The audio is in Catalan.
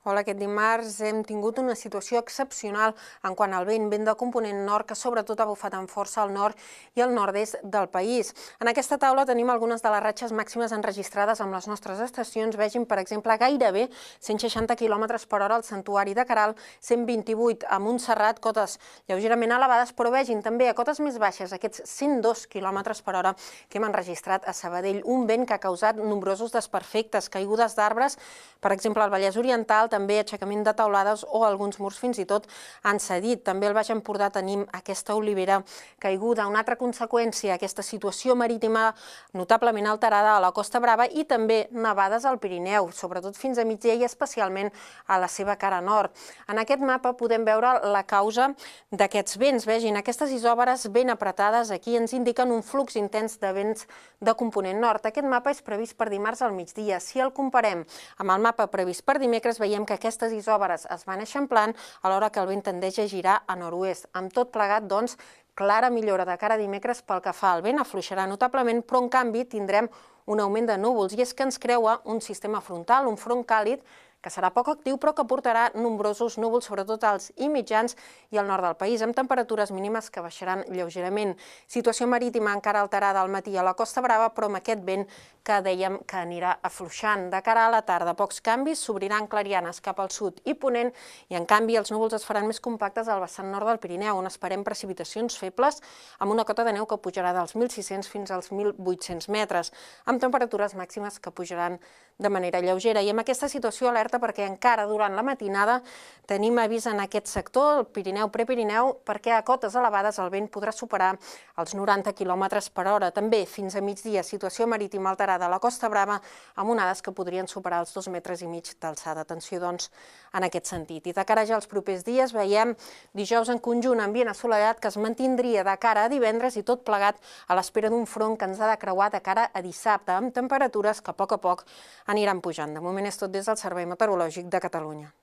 Hola, aquest dimarts hem tingut una situació excepcional en quant al vent de component nord, que sobretot ha bufat amb força al nord i al nord-est del país. En aquesta taula tenim algunes de les ratxes màximes enregistrades amb les nostres estacions. Vegin, per exemple, gairebé 160 km per hora al Santuari de Caral, 128 a Montserrat, cotes lleugerament elevades, però vegin també a cotes més baixes aquests 102 km per hora que hem enregistrat a Sabadell. Un vent que ha causat nombrosos desperfectes, caigudes d'arbres, per exemple, al Vallès Oriental, també aixecament de teulades o alguns murs fins i tot han cedit. També al Baix Empordà tenim aquesta olivera caiguda. Una altra conseqüència, aquesta situació marítima notablement alterada a la Costa Brava i també nevades al Pirineu, sobretot fins a migdia i especialment a la seva cara nord. En aquest mapa podem veure la causa d'aquests vents. Vegin, aquestes isòbares ben apretades aquí ens indiquen un flux intens de vents de component nord. Aquest mapa és previst per dimarts al migdia. Si el comparem amb el mapa previst per dimecres, veiem que aquestes isòbares es van eixamplant alhora que el vent tendeix a girar a nord-oest. Amb tot plegat, doncs, clara millora de cara a dimecres pel que fa al vent, afluixarà notablement, però en canvi tindrem un augment de núvols, i és que ens creua un sistema frontal, un front càlid, que serà poc actiu però que portarà nombrosos núvols, sobretot alts i mitjans, i al nord del país, amb temperatures mínimes que baixaran lleugerament. Situació marítima encara alterada al matí a la Costa Brava, però amb aquest vent que dèiem que anirà afluixant. De cara a la tarda, pocs canvis, s'obriran clarianes cap al sud i ponent, i en canvi els núvols es faran més compactes al vessant nord del Pirineu, on esperem precipitacions febles, amb una cota de neu que pujarà dels 1.600 fins als 1.800 metres, amb temperatures màximes que pujaran de manera lleugera. I amb aquesta situació alerta perquè encara durant la matinada tenim avís en aquest sector, el Pirineu, Prepirineu, perquè a cotes elevades el vent podrà superar els 90 km per hora. També fins a migdia, situació marítima alterada a la Costa Brava, amb onades que podrien superar els 2,5 metres d'alçada. Atenció, doncs, en aquest sentit. I de cara ja als propers dies, veiem dijous en conjunt ambient assolellat que es mantindria de cara a divendres i tot plegat a l'espera d'un front que ens ha de creuar de cara a dissabte, amb temperatures que a poc aniran pujant. De moment és tot des del Servei Meteorològic de Catalunya.